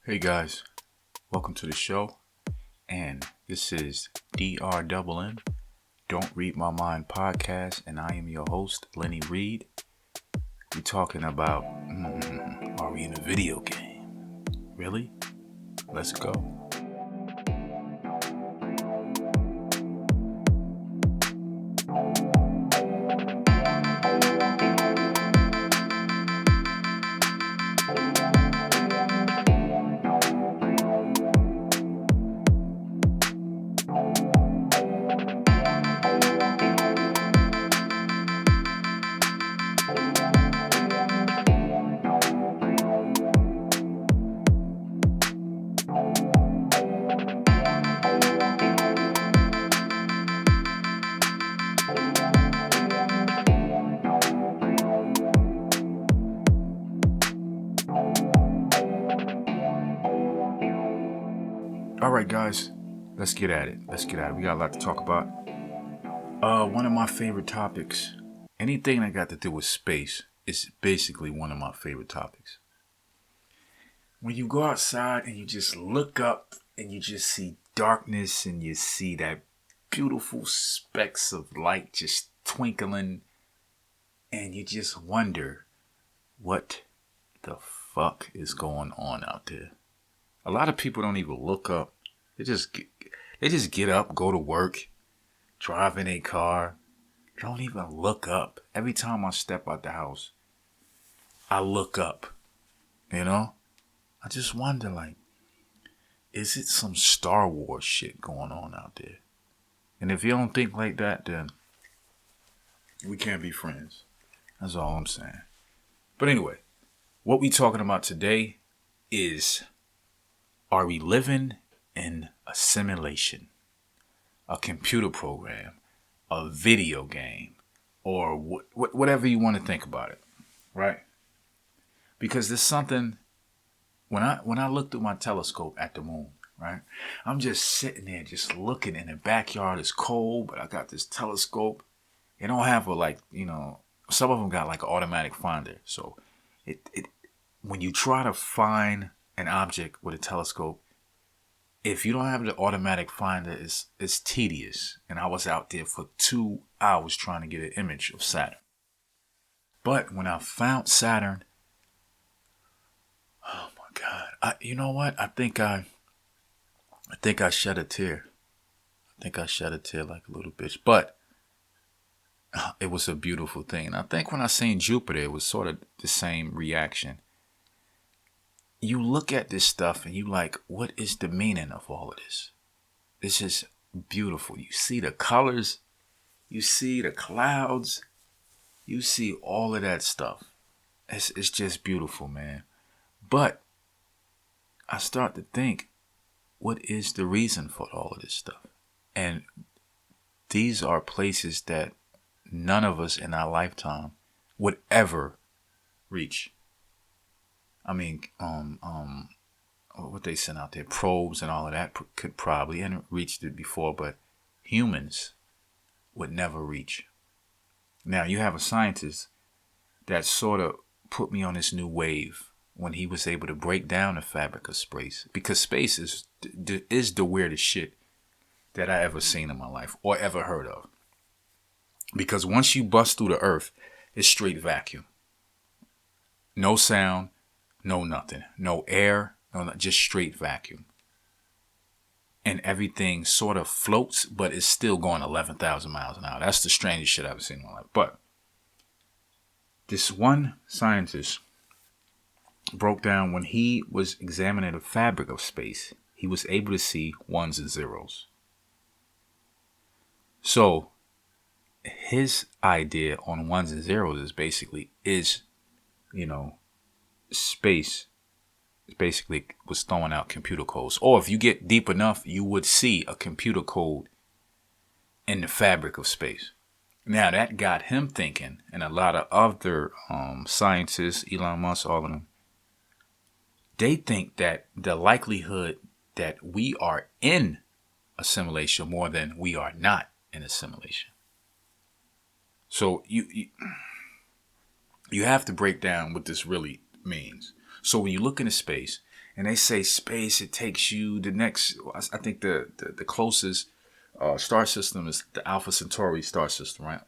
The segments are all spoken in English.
Hey guys, welcome to the show, and this is DRNN, Don't Read My Mind podcast, and I am your host, Lenny Reed. We're talking about, are we in a video game? Really? Let's go. All right, guys, let's get at it. We got a lot to talk about. One of my favorite topics, anything that got to do with space, is basically one of my favorite topics. When you go outside and you just look up and you just see darkness and you see that beautiful specks of light just twinkling, and you just wonder what the fuck is going on out there. A lot of people don't even look up. They just get up, go to work, drive in a car, don't even look up. Every time I step out the house, I look up, I just wonder, is it some Star Wars shit going on out there? And if you don't think like that, then we can't be friends. That's all I'm saying. But anyway, what we talking about today is, are we living in a simulation, a computer program, a video game, or whatever you want to think about it, right? Because there's something, when I look through my telescope at the moon, right? I'm just sitting there just looking in the backyard. It's cold, but I got this telescope. It don't have some of them got like an automatic finder. So it when you try to find an object with a telescope, if you don't have the automatic finder, it's tedious. And I was out there for 2 hours trying to get an image of Saturn. But when I found Saturn, oh my God! You know what? I think I shed a tear. I think I shed a tear like a little bitch. But it was a beautiful thing. And I think when I seen Jupiter, it was sort of the same reaction. You look at this stuff and you like, what is the meaning of all of this? This is beautiful. You see the colors, you see the clouds, you see all of that stuff. It's just beautiful, man. But I start to think, what is the reason for all of this stuff? And these are places that none of us in our lifetime would ever reach. I mean, what they sent out there, probes and all of that could probably, and reached it before, but humans would never reach. Now, you have a scientist that sort of put me on this new wave when he was able to break down the fabric of space, because space is the weirdest shit that I ever seen in my life or ever heard of. Because once you bust through the earth, it's straight vacuum. No sound. No nothing. No air. Just straight vacuum. And everything sort of floats, but it's still going 11,000 miles an hour. That's the strangest shit I've ever seen in my life. But this one scientist broke down, when he was examining the fabric of space, he was able to see ones and zeros. So his idea on ones and zeros is basically, space basically was throwing out computer codes. Or if you get deep enough, you would see a computer code in the fabric of space. Now that got him thinking, and a lot of other scientists, Elon Musk, all of them, they think that the likelihood that we are in a simulation more than we are not in a simulation. So you have to break down what this really means. So when you look into space And they say space, it takes you the next, I think the closest star system is the Alpha Centauri star system, right?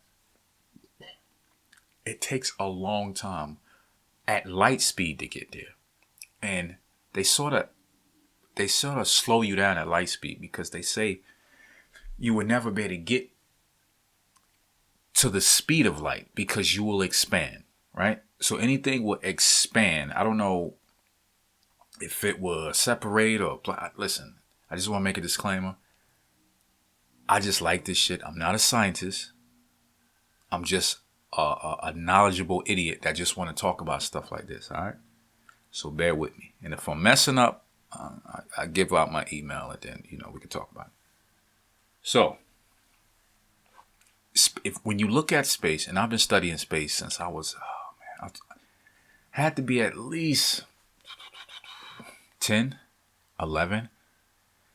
It takes a long time at light speed to get there. And they sort of slow you down at light speed because they say you will never be able to get to the speed of light because you will expand, right? So anything will expand. I don't know if it will separate or listen, I just want to make a disclaimer. I just like this shit. I'm not a scientist. I'm just a knowledgeable idiot that just want to talk about stuff like this, all right? So bear with me. And if I'm messing up, I give out my email and then, we can talk about it. So, when you look at space, and I've been studying space since I had to be at least 10, 11.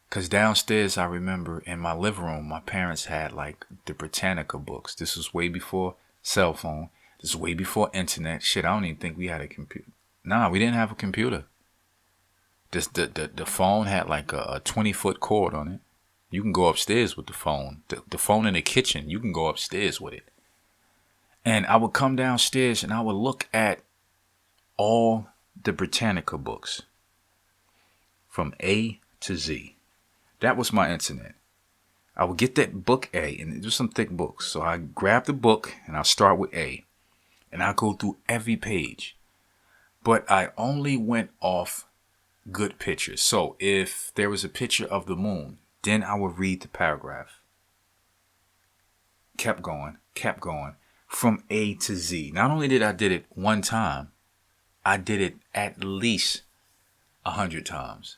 Because downstairs, I remember in my living room, my parents had like the Britannica books. This was way before cell phone. This is way before internet. Shit, I don't even think we had a computer. Nah, we didn't have a computer. The phone had like a 20-foot cord on it. You can go upstairs with the phone. The phone in the kitchen, you can go upstairs with it. And I would come downstairs and I would look at all the Britannica books from A to Z. That was my internet. I would get that book A, and it was some thick books. So I grab the book and I'll start with A. And I'll go through every page. But I only went off good pictures. So if there was a picture of the moon, then I would read the paragraph. Kept going from A to Z. Not only did I did it one time, I did it at least 100 times.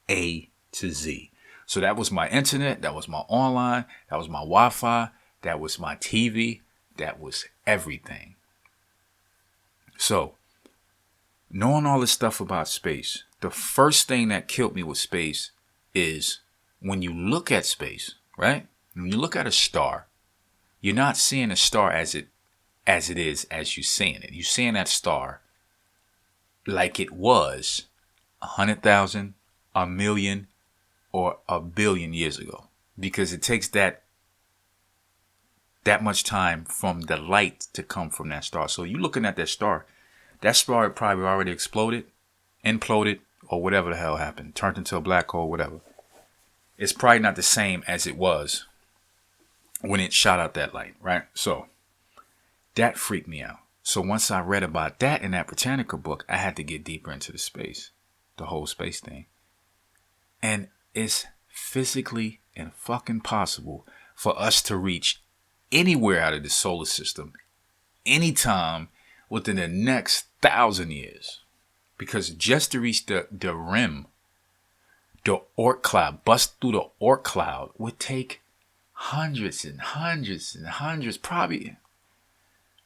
A to Z. So that was my internet. That was my online. That was my Wi-Fi. That was my TV. That was everything. So, knowing all this stuff about space, the first thing that killed me with space is when you look at space, right? When you look at a star, you're not seeing a star as it is as you're seeing it. You're seeing that star like it was 100,000, a million, or a billion years ago, because it takes that much time from the light to come from that star. So you're looking at that star probably already exploded, imploded, or whatever the hell happened, turned into a black hole, whatever. It's probably not the same as it was when it shot out that light, right? So that freaked me out. So once I read about that in that Britannica book, I had to get deeper into the whole space thing. And it's physically and fucking possible for us to reach anywhere out of the solar system anytime within the next 1,000 years. Because just to reach the rim, the Oort cloud, bust through the Oort cloud, would take hundreds and hundreds and hundreds, probably.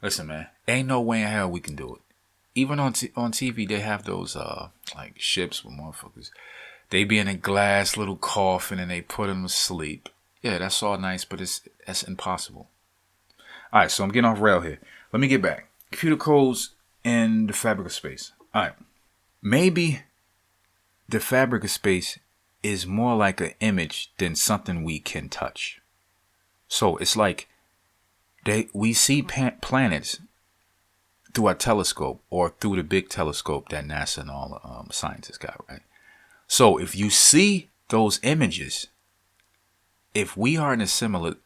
Listen, man, ain't no way in hell we can do it. Even on TV, they have those like ships with motherfuckers. They be in a glass little coffin and they put them to sleep. Yeah, that's all nice, but that's impossible. All right, so I'm getting off rail here. Let me get back. Computer codes in the fabric of space. All right. Maybe the fabric of space is more like an image than something we can touch. So it's like we see planets through our telescope or through the big telescope that NASA and all the scientists got, right? So if you see those images, if we are in a simulation.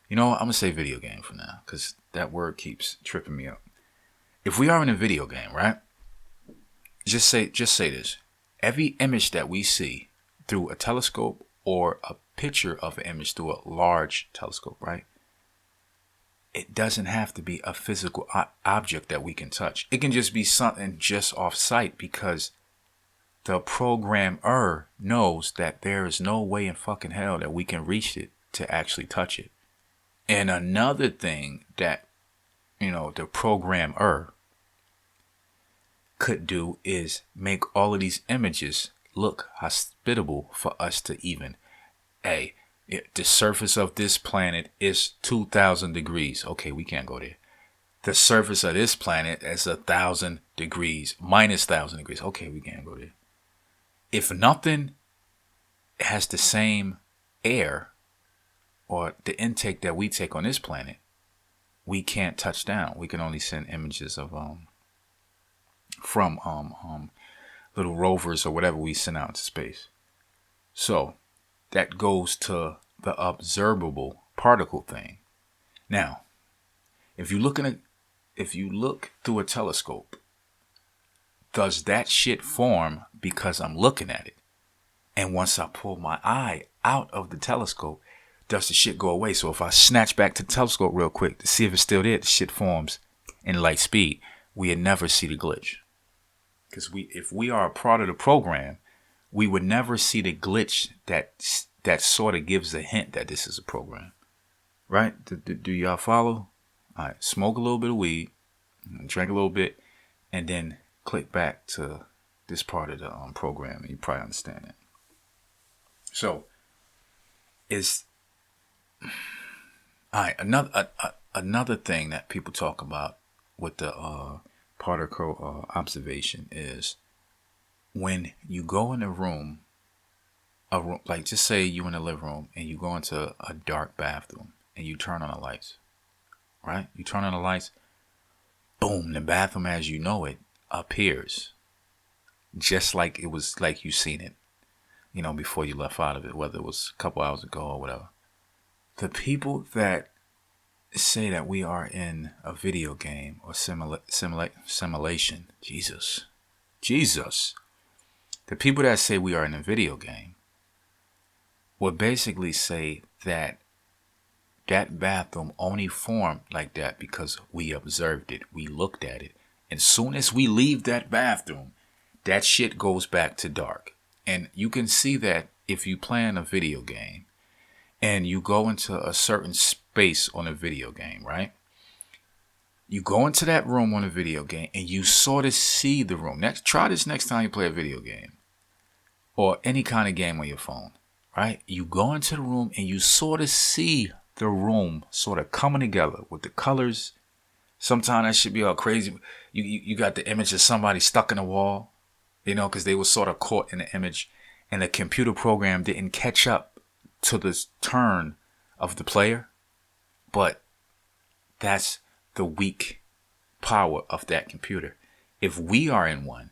You know what? I'm going to say video game for now because that word keeps tripping me up. If we are in a video game, right? Just say this. Every image that we see through a telescope or a picture of an image through a large telescope, right? It doesn't have to be a physical object that we can touch. It can just be something just off site because the programmer knows that there is no way in fucking hell that we can reach it to actually touch it. And another thing that, the programmer could do is make all of these images look hospitable for us to even, the surface of this planet is 2,000 degrees. Okay, we can't go there. the surface of this planet is 1,000 degrees, minus 1,000 degrees. Okay, we can't go there. If nothing has the same air or the intake that we take on this planet, we can't touch down. We can only send images of from little rovers or whatever we send out into space. So that goes to the observable particle thing. Now, if you look through a telescope, does that shit form because I'm looking at it? And once I pull my eye out of the telescope, does the shit go away? So if I snatch back to the telescope real quick to see if it's still there, the shit forms in light speed. We'd never see the glitch. Because if we are a part of the program, we would never see the glitch that sort of gives a hint that this is a program. Right? Do y'all follow? All right, smoke a little bit of weed, drink a little bit, and then click back to this part of the program, and you probably understand it. So, another thing that people talk about with the particle observation is when you go in a room, like just say you in the living room and you go into a dark bathroom and you turn on the lights, right? You turn on the lights, boom, the bathroom as you know it appears just like it was, like you seen it, before you left out of it, whether it was a couple hours ago or whatever. The people that say that we are in a video game or simulation, Jesus. The people that say we are in a video game would basically say that bathroom only formed like that because we observed it, we looked at it. And soon as we leave that bathroom, that shit goes back to dark. And you can see that if you play in a video game and you go into a certain space on a video game, right? You go into that room on a video game and you sort of see the room. Try this next time you play a video game or any kind of game on your phone, right? You go into the room and you sort of see the room sort of coming together with the colors. Sometimes that should be all crazy. You got the image of somebody stuck in a wall, because they were sort of caught in the image and the computer program didn't catch up to the turn of the player. But that's the weak power of that computer. If we are in one,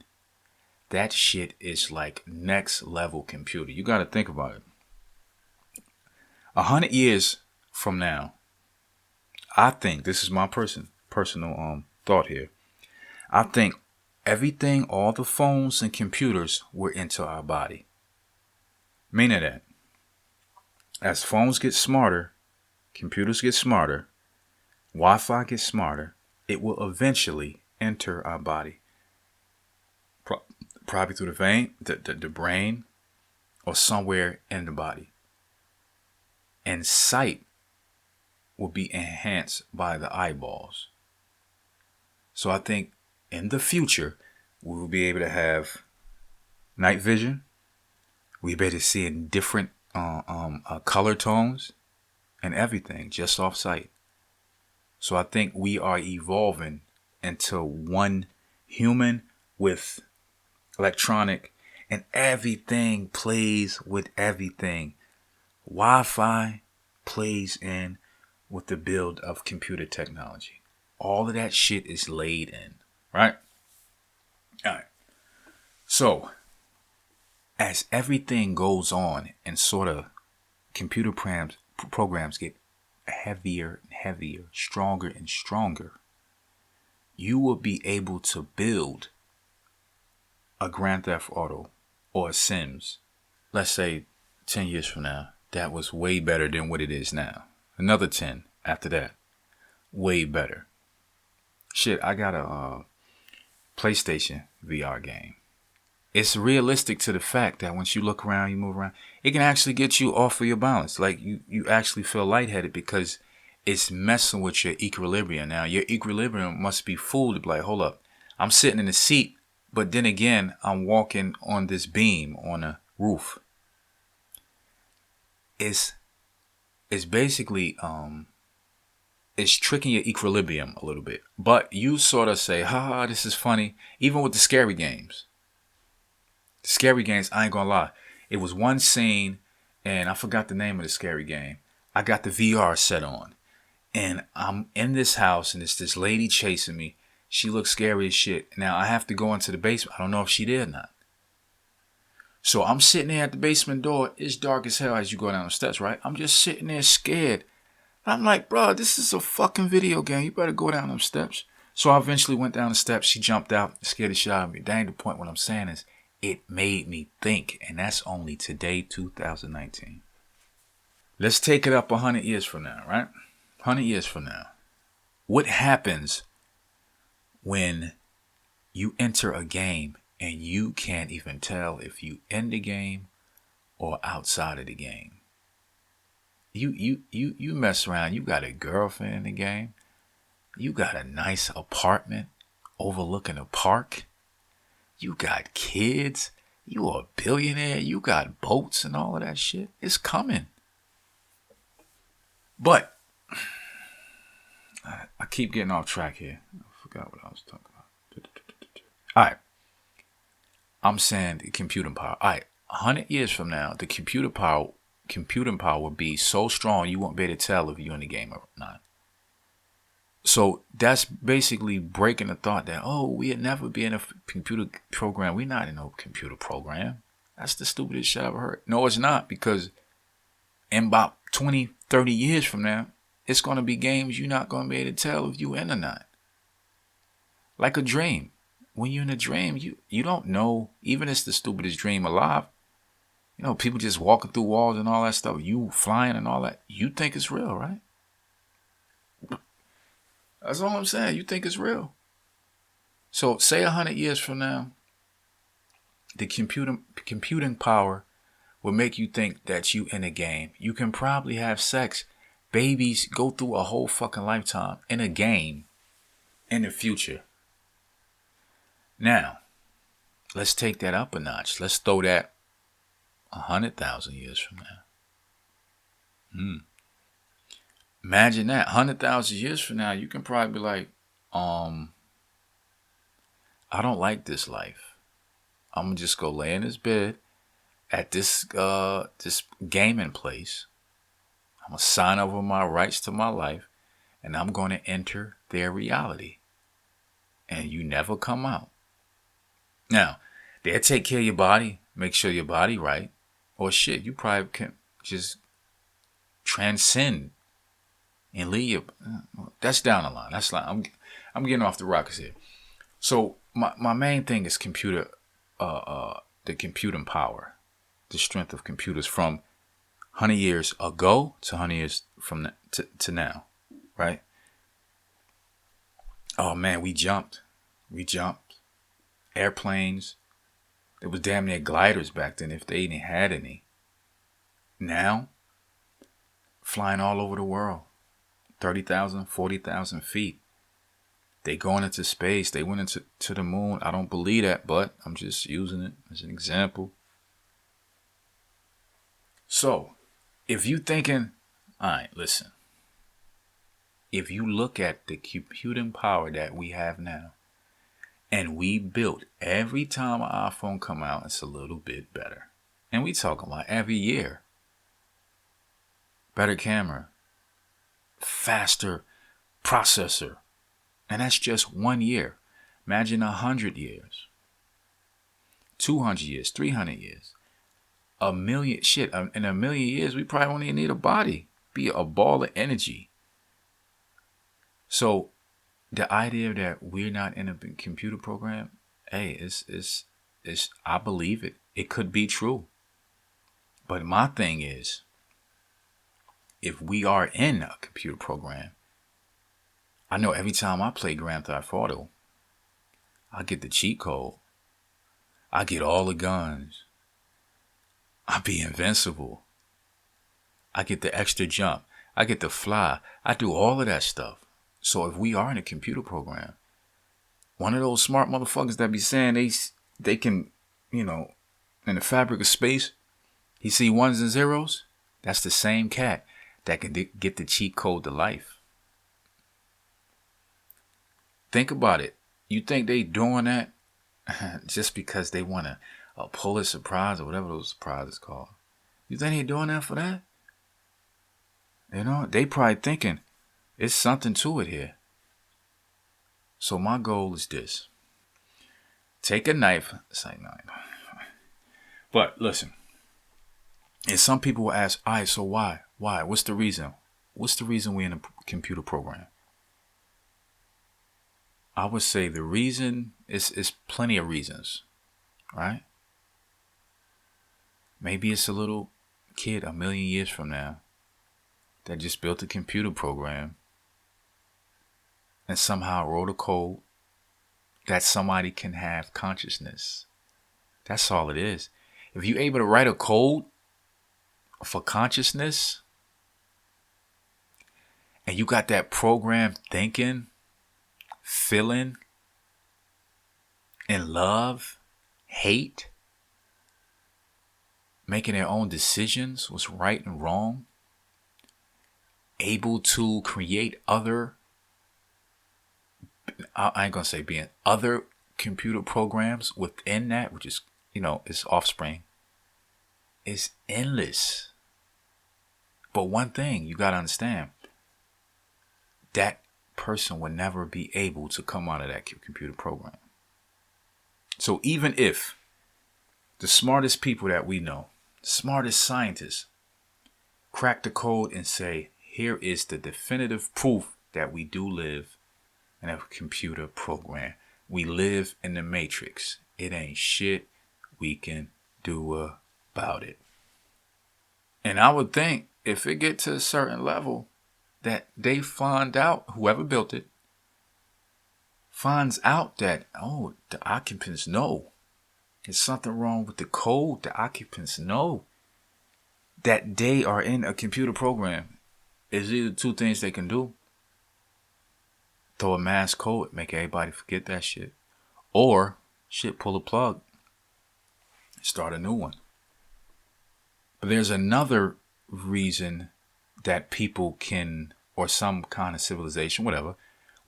that shit is like next level computer. You got to think about it. 100 years from now, I think, this is my personal thought here. I think everything, all the phones and computers were into our body. Meaning that as phones get smarter, computers get smarter, Wi-Fi gets smarter, it will eventually enter our body. Probably through the vein, the brain, or somewhere in the body. And sight will be enhanced by the eyeballs. So I think in the future, we will be able to have night vision. We'll be able to see in different color tones and everything just off sight. So I think we are evolving into one human with electronic, and everything plays with everything. Wi-Fi plays in with the build of computer technology. All of that shit is laid in, right? All right. So, as everything goes on and sort of computer programs get heavier and heavier, stronger and stronger, you will be able to build a Grand Theft Auto or a Sims, let's say 10 years from now, that was way better than what it is now. Another 10 after that, way better. Shit, I got a PlayStation VR game. It's realistic to the fact that once you look around, you move around, it can actually get you off of your balance. Like you actually feel lightheaded because it's messing with your equilibrium. Now, your equilibrium must be full to be like, hold up, I'm sitting in the seat, but then again, I'm walking on this beam on a roof. It's basically it's tricking your equilibrium a little bit. But you sort of say, ha, this is funny. Even with the scary games. The scary games, I ain't gonna lie. It was one scene, and I forgot the name of the scary game. I got the VR set on. And I'm in this house, and it's this lady chasing me. She looks scary as shit. Now, I have to go into the basement. I don't know if she did or not. So I'm sitting there at the basement door. It's dark as hell as you go down the steps, right? I'm just sitting there scared. I'm like, bro, this is a fucking video game. You better go down them steps. So I eventually went down the steps. She jumped out, scared the shit out of me. That ain't the point. What I'm saying is, it made me think. And that's only today, 2019. Let's take it up 100 years from now, right? 100 years from now. What happens when you enter a game and you can't even tell if you in the game or outside of the game? You mess around. You got a girlfriend in the game. You got a nice apartment overlooking a park. You got kids. You are a billionaire. You got boats and all of that shit. It's coming. But I keep getting off track here. I forgot what I was talking about. All right. I'm saying the computing power. All right. 100 years from now, the computing power will be so strong you won't be able to tell if you're in the game or not. So that's basically breaking the thought that, oh, we'll never be in a computer program. We're not in no computer program. That's the stupidest shit I've ever heard. No, it's not, because in about 20, 30 years from now, it's going to be games you're not going to be able to tell if you're in or not. Like a dream. When you're in a dream, you don't know, even if it's the stupidest dream alive. You know, people just walking through walls and all that stuff. You flying and all that. You think it's real, right? That's all I'm saying. You think it's real. So say 100 years from now, the computing power will make you think that you in a game. You can probably have sex. Babies go through a whole fucking lifetime in a game in the future. Now, let's take that up a notch. Let's throw that 100,000 years from now. Imagine that. 100,000 years from now, you can probably be like, I don't like this life. I'm gonna just go lay in this bed at this gaming place. I'm gonna sign over my rights to my life, and I'm gonna enter their reality. And you never come out. Now, they'll take care of your body, make sure your body right, or shit, you probably can just transcend and leave. That's down the line. That's like I'm getting off the rockets here. So my main thing is the computing power, the strength of computers from 100 years ago to 100 years from to now, right? Oh man, we jumped. Airplanes. There was damn near gliders back then if they even had any. Now, flying all over the world. 30,000, 40,000 feet. They going into space. They went into the moon. I don't believe that, but I'm just using it as an example. So, if you thinking, all right, listen. If you look at the computing power that we have now, and we built every time an iPhone come out, it's a little bit better. And we talking about every year. Better camera. Faster processor. And that's just 1 year. Imagine 100 years. 200 years. 300 years. A million, shit, in a million years, we probably won't even need a body. Be a ball of energy. So, the idea that we're not in a computer program, hey, it's I believe it. It could be true. But my thing is, if we are in a computer program, I know every time I play Grand Theft Auto, I get the cheat code. I get all the guns. I be invincible. I get the extra jump. I get to fly. I do all of that stuff. So if we are in a computer program, one of those smart motherfuckers that be saying they can, in the fabric of space, he see ones and zeros, that's the same cat that can get the cheat code to life. Think about it. You think they doing that just because they want a Pulitzer Prize or whatever those prizes called? You think they doing that for that? You know, they probably thinking it's something to it here. So my goal is this. Take a knife. It's like, no. But listen. And some people will ask, all right, so why? Why? What's the reason? What's the reason we're in a computer program? I would say the reason is plenty of reasons, right? Maybe it's a little kid a million years from now that just built a computer program and somehow wrote a code that somebody can have consciousness. That's all it is. If you're able to write a code for consciousness and you got that program thinking, feeling, in love, hate, making their own decisions, what's right and wrong, able to create other, I ain't gonna say being other computer programs within that, which is, its offspring, is endless. But one thing you gotta understand, that person will never be able to come out of that computer program. So even if the smartest people that we know, smartest scientists, crack the code and say, here is the definitive proof that we do live in a computer program. We live in the matrix. It ain't shit we can do about it. And I would think if it get to a certain level that they find out, whoever built it, finds out that, the occupants know there's something wrong with the code. The occupants know that they are in a computer program. There's either two things they can do. Throw a mass code, make everybody forget that shit. Or, pull a plug. Start a new one. But there's another reason that people can, or some kind of civilization, whatever,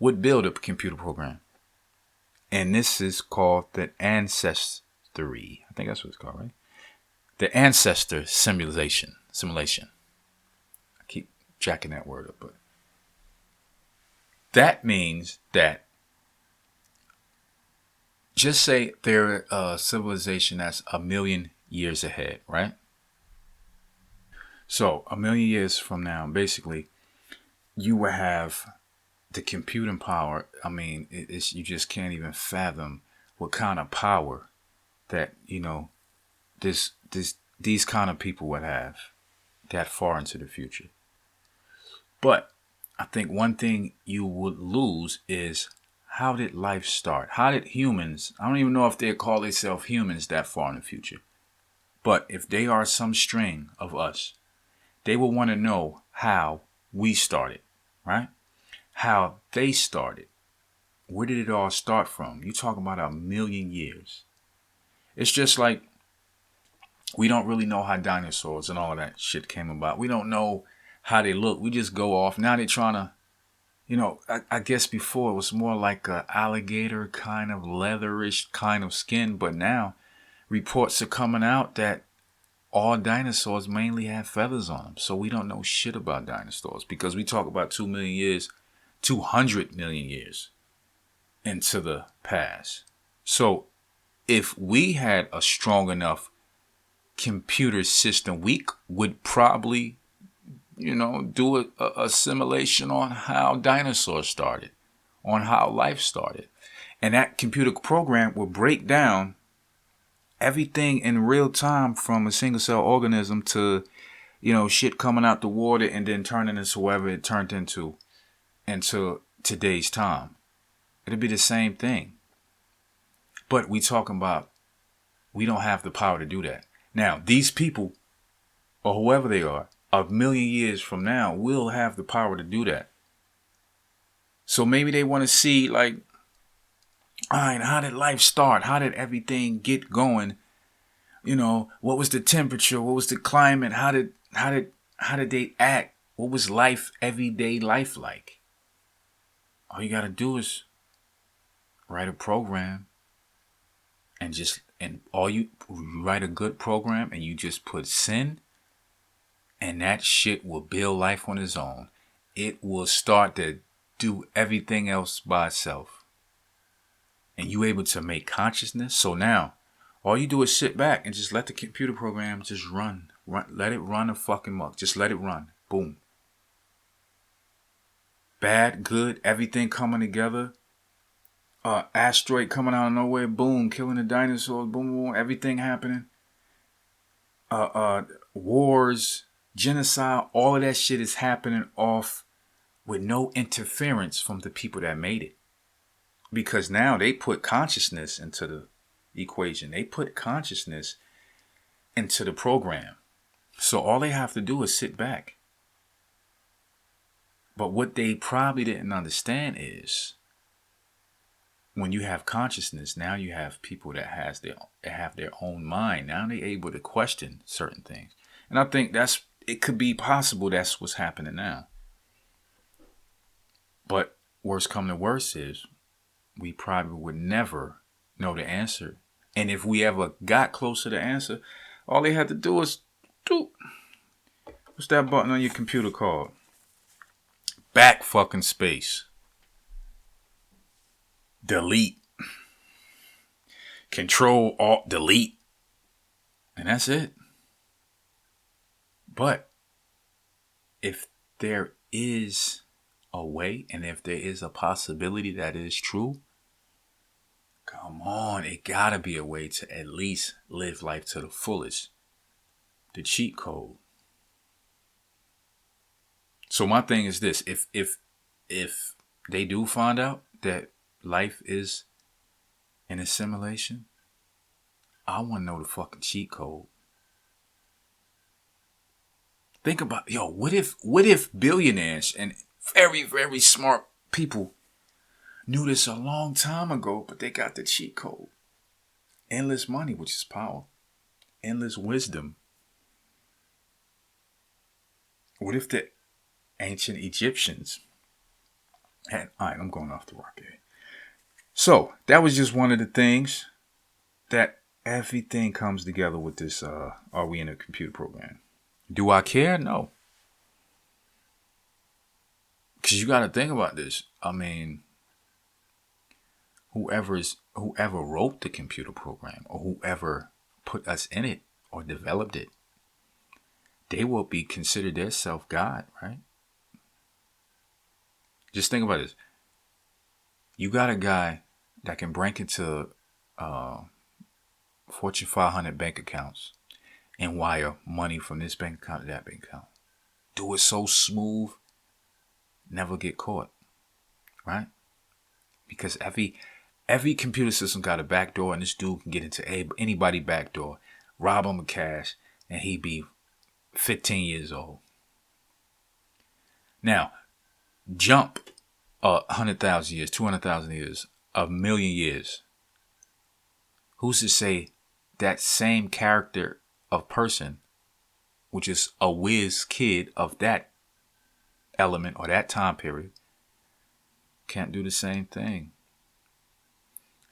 would build a computer program. And this is called the ancestry. I think that's what it's called, right? The ancestor simulation. I keep jacking that word up, but that means that, just say they're a civilization that's a million years ahead, right? So a million years from now, basically, you will have the computing power. I mean, you just can't even fathom what kind of power that, these kind of people would have that far into the future. But I think one thing you would lose is, how did life start? How did humans, I don't even know if they call themselves humans that far in the future. But if they are some string of us, they will want to know how we started, right? How they started. Where did it all start from? You're talking about a million years. It's just like, we don't really know how dinosaurs and all of that shit came about. We don't know how they look. We just go off. Now they're trying to, I guess before it was more like a alligator kind of leatherish kind of skin. But now reports are coming out that all dinosaurs mainly have feathers on them. So we don't know shit about dinosaurs because we talk about 2 million years, 200 million years into the past. So if we had a strong enough computer system, we would probably, do a simulation on how dinosaurs started, on how life started. And that computer program will break down everything in real time, from a single cell organism to, shit coming out the water and then turning into whatever it turned into today's time. It'll be the same thing. But we talking about, we don't have the power to do that. Now, these people, or whoever they are, a million years from now will have the power to do that. So maybe they want to see, like, all right, how did life start? How did everything get going? What was the temperature? What was the climate? How did they act? What was life, everyday life like? All you got to do is write a program and all you write a good program and you just put sin, and that shit will build life on its own. It will start to do everything else by itself. And you able to make consciousness. So now all you do is sit back and just let the computer program just run. Let it run a fucking muck. Just let it run. Boom. Bad, good, everything coming together. Asteroid coming out of nowhere, boom, killing the dinosaurs, boom, boom, everything happening. Wars, genocide, all of that shit is happening off with no interference from the people that made it. Because now they put consciousness into the equation. They put consciousness into the program. So all they have to do is sit back. But what they probably didn't understand is when you have consciousness, now you have people that have their own mind. Now they're able to question certain things. And I think it could be possible that's what's happening now. But worst come to worst is we probably would never know the answer. And if we ever got close to the answer, all they had to do is what's that button on your computer called? Back fucking space. Delete. Control Alt Delete. And that's it. But if there is a way, and if there is a possibility that is true, come on, it gotta be a way to at least live life to the fullest. The cheat code. So my thing is this: if they do find out that life is an assimilation, I want to know the fucking cheat code. Think about, what if billionaires and very, very smart people knew this a long time ago, but they got the cheat code? Endless money, which is power. Endless wisdom. What if the ancient Egyptians had... All right, I'm going off the rocket. So, that was just one of the things that everything comes together with this, are we in a computer program? Do I care? No. Because you got to think about this. I mean, whoever wrote the computer program or whoever put us in it or developed it, they will be considered their self-God, right? Just think about this. You got a guy that can break into Fortune 500 bank accounts and wire money from this bank account to that bank account. Do it so smooth, never get caught, right? Because every computer system got a back door, and this dude can get into anybody back door, rob him of cash, and he be 15 years old. Now, jump 100,000 years, 200,000 years, a million years. Who's to say that same character of person, which is a whiz kid of that element or that time period, can't do the same thing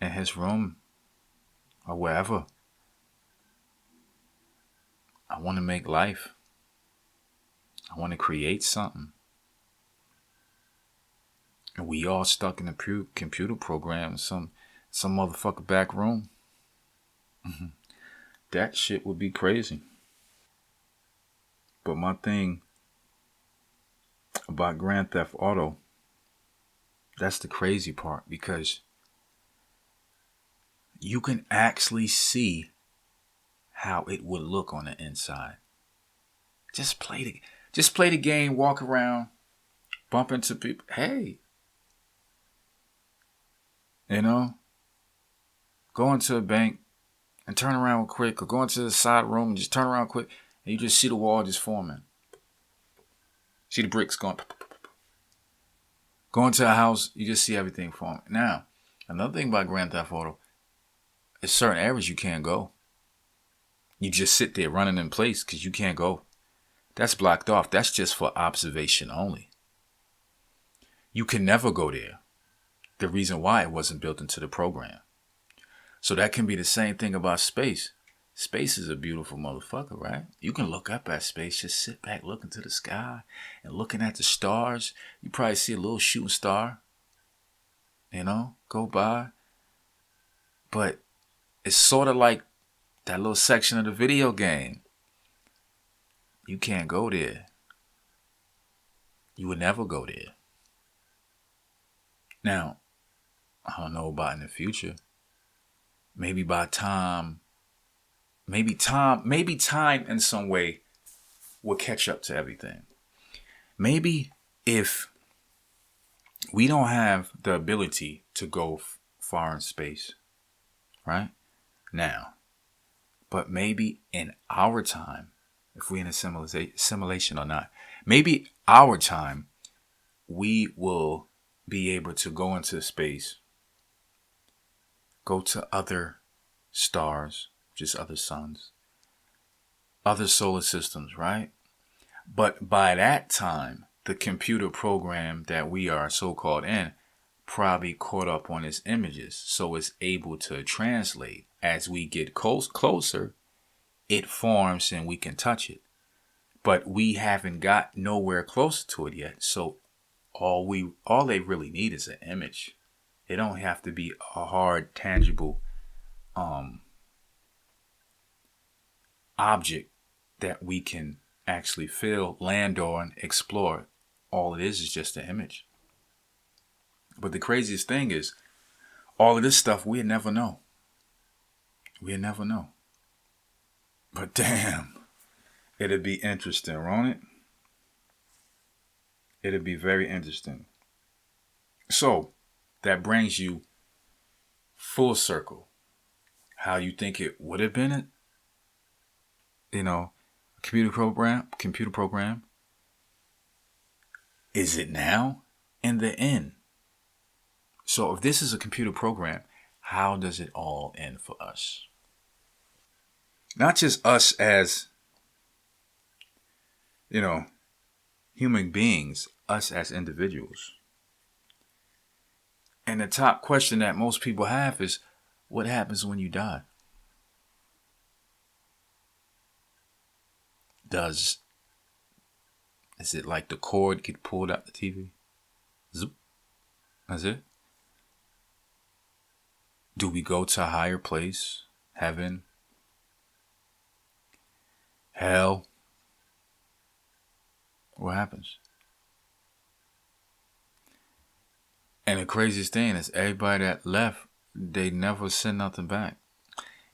in his room or wherever? I want to make life. I want to create something. And we all stuck in a computer program in some motherfucker back room. That shit would be crazy. But my thing about Grand Theft Auto, that's the crazy part, because you can actually see how it would look on the inside. Just play the game, walk around, bump into people. Hey, go into a bank and turn around quick, or go into the side room and just turn around quick, and you just see the wall just forming. See the bricks going. Go into a house, you just see everything forming. Now, another thing about Grand Theft Auto is certain areas you can't go. You just sit there running in place because you can't go. That's blocked off. That's just for observation only. You can never go there. the reason why it wasn't built into the program. So that can be the same thing about space. Space is a beautiful motherfucker, right? You can look up at space, just sit back looking to the sky and looking at the stars. You probably see a little shooting star, go by. But it's sort of like that little section of the video game. You can't go there. You would never go there. Now, I don't know about in the future. Maybe time in some way will catch up to everything. Maybe if we don't have the ability to go far in space, right? Now, but maybe in our time, if we're in a simulation or not, maybe our time, we will be able to go into space, go to other stars, just other suns, other solar systems, right? But by that time, the computer program that we are so-called in probably caught up on its images, so it's able to translate. As we get closer, it forms and we can touch it. But we haven't got nowhere closer to it yet. So all they really need is an image. It don't have to be a hard, tangible object that we can actually feel, land on, explore. All it is just an image. But the craziest thing is, all of this stuff we'll never know. We'll never know. But damn, it'd be interesting, won't it? It'd be very interesting. So, that brings you full circle. How you think it would have been, a computer program. Is it now? In the end. So if this is a computer program, how does it all end for us? Not just us as, human beings, us as individuals. And the top question that most people have is, what happens when you die? Is it like the cord get pulled out the TV? Zoop. That's it. Do we go to a higher place? Heaven? Hell? What happens? And the craziest thing is everybody that left, they never send nothing back.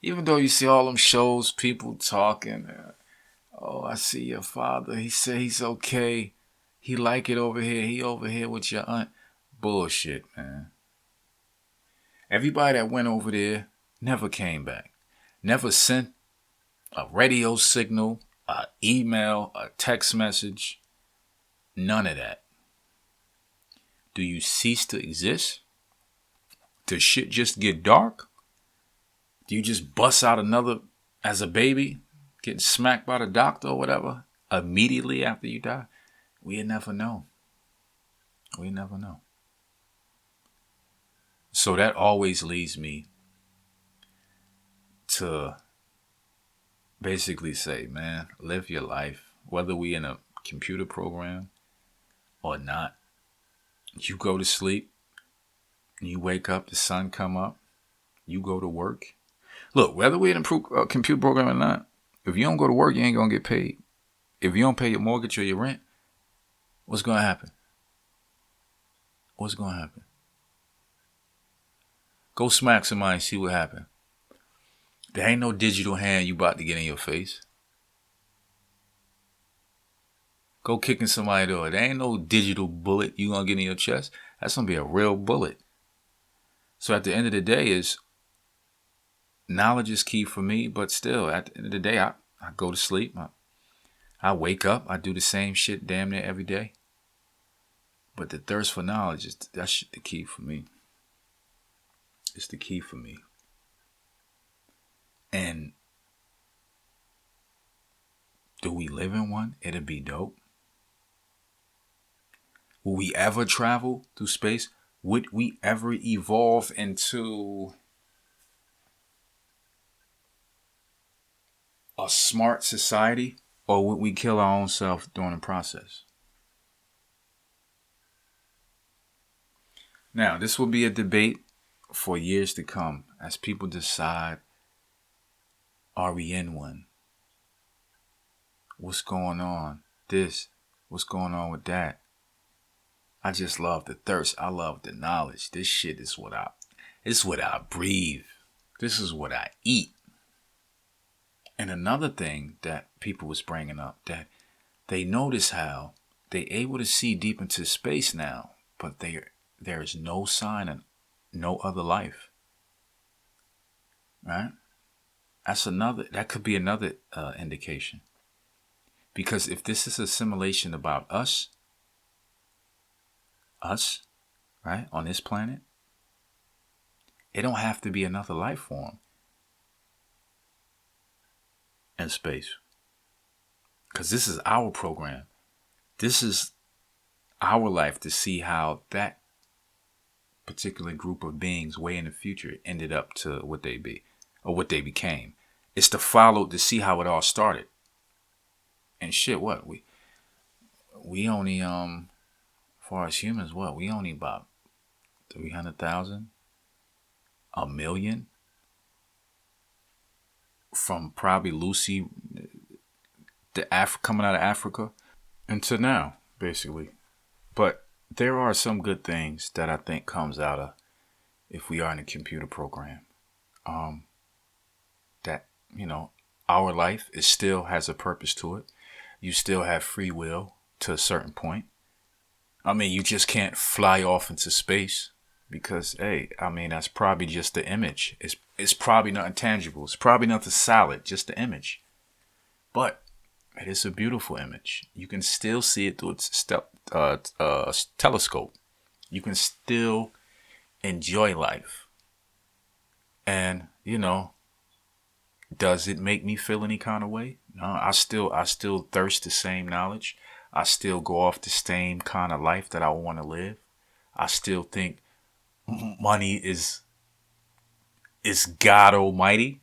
Even though you see all them shows, people talking, oh, I see your father. He said he's okay. He like it over here. He over here with your aunt. Bullshit, man. Everybody that went over there never came back. Never sent a radio signal, an email, a text message. None of that. Do you cease to exist? Does shit just get dark? Do you just bust out another as a baby, getting smacked by the doctor or whatever, immediately after you die? We'll never know. We never know. So that always leads me to basically say, man, live your life, whether we in a computer program or not. You go to sleep, you wake up, the sun come up, you go to work. Look, whether we in a computer program or not, if you don't go to work, you ain't gonna get paid. If you don't pay your mortgage or your rent, what's gonna happen? What's gonna happen? Go smack somebody and see what happens. There ain't no digital hand you about to get in your face. Go kicking somebody door. There ain't no digital bullet you gonna get in your chest. That's gonna be a real bullet. So at the end of the day is, knowledge is key for me, but still at the end of the day, I go to sleep. I wake up. I do the same shit damn near every day. But the thirst for knowledge that's the key for me. It's the key for me. And do we live in one? It'd be dope. Will we ever travel through space? Would we ever evolve into a smart society, or would we kill our own self during the process? Now, this will be a debate for years to come as people decide, are we in one? What's going on? This, what's going on with that? I just love the thirst. I love the knowledge. This shit is it's what I breathe. This is what I eat. And another thing that people was bringing up, that they notice how they able to see deep into space now, but there is no sign of no other life. Right? That could be another indication. Because if this is a simulation about us, right, on this planet, it don't have to be another life form in space. Because this is our program. This is our life to see how that particular group of beings way in the future ended up to what they be or what they became. It's to follow to see how it all started. And shit, what we only as far as humans, what we only about 300,000, a million from probably Lucy, coming out of Africa, until now, basically. But there are some good things that I think comes out of if we are in a computer program. That our life still has a purpose to it. You still have free will to a certain point. I mean, you just can't fly off into space because, hey, I mean, that's probably just the image. It's probably nothing tangible. It's probably nothing solid, just the image. But it is a beautiful image. You can still see it through its telescope. You can still enjoy life. And, does it make me feel any kind of way? No, I still thirst the same knowledge. I still go off the same kind of life that I want to live. I still think money is God Almighty.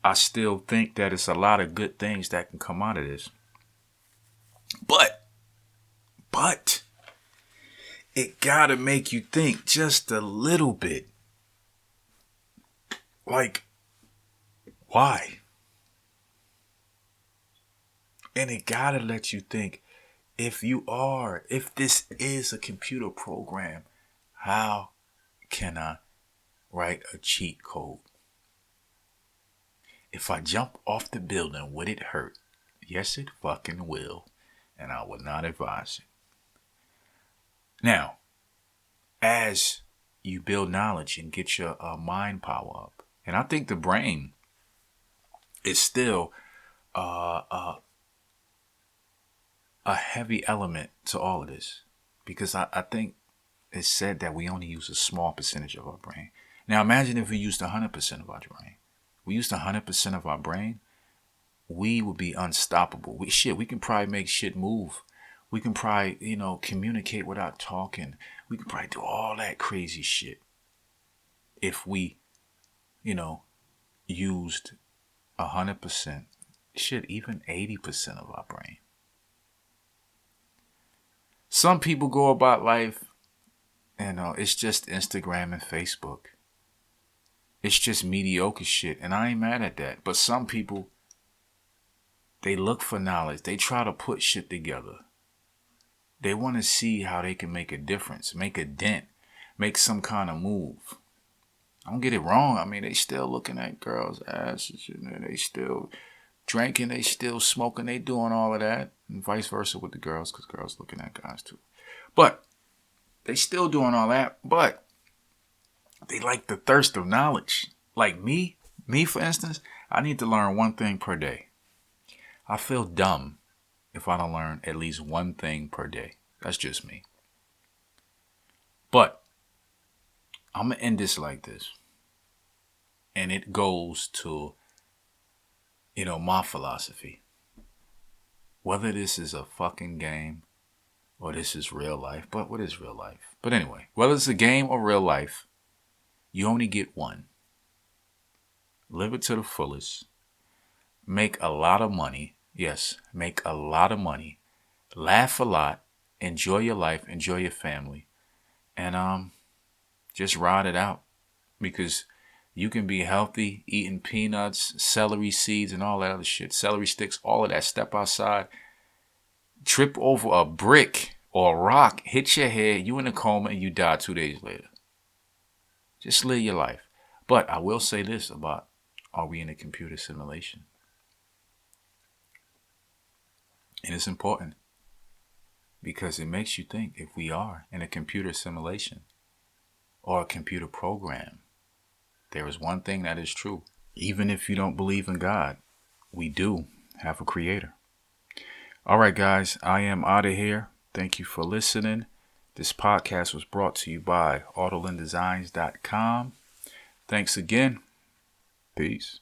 I still think that it's a lot of good things that can come out of this. But it gotta make you think just a little bit. Like, why? And it gotta let you think, if this is a computer program, how can I write a cheat code? If I jump off the building, would it hurt? Yes, it fucking will. And I would not advise it. Now, as you build knowledge and get your mind power up, and I think the brain is still a heavy element to all of this, because I think it's said that we only use a small percentage of our brain. Now imagine if we used 100% of our brain. We used 100% of our brain, we would be unstoppable. We can probably make shit move. We can probably, communicate without talking. We can probably do all that crazy shit if we, used 100%, even 80% of our brain. Some people go about life, it's just Instagram and Facebook. It's just mediocre shit, and I ain't mad at that. But some people, they look for knowledge. They try to put shit together. They want to see how they can make a difference, make a dent, make some kind of move. Don't get it wrong. I mean, they still looking at girls' asses. They still drinking. They still smoking. They doing all of that. And vice versa with the girls, because girls looking at guys too. But they still doing all that. But they like the thirst of knowledge. Like me for instance, I need to learn one thing per day. I feel dumb if I don't learn at least one thing per day. That's just me. But I'm going to end this like this. And it goes to, my philosophy. Whether this is a fucking game or this is real life. But what is real life? But anyway, whether it's a game or real life, you only get one. Live it to the fullest. Make a lot of money. Yes, make a lot of money. Laugh a lot. Enjoy your life. Enjoy your family. And just ride it out. Because you can be healthy eating peanuts, celery seeds, and all that other shit. Celery sticks, all of that. Step outside. Trip over a brick or a rock. Hit your head. You in a coma and you die 2 days later. Just live your life. But I will say this about, are we in a computer simulation? And it's important because it makes you think if we are in a computer simulation or a computer program, there is one thing that is true. Even if you don't believe in God, we do have a creator. All right, guys, I am out of here. Thank you for listening. This podcast was brought to you by AutolinDesigns.com. Thanks again. Peace.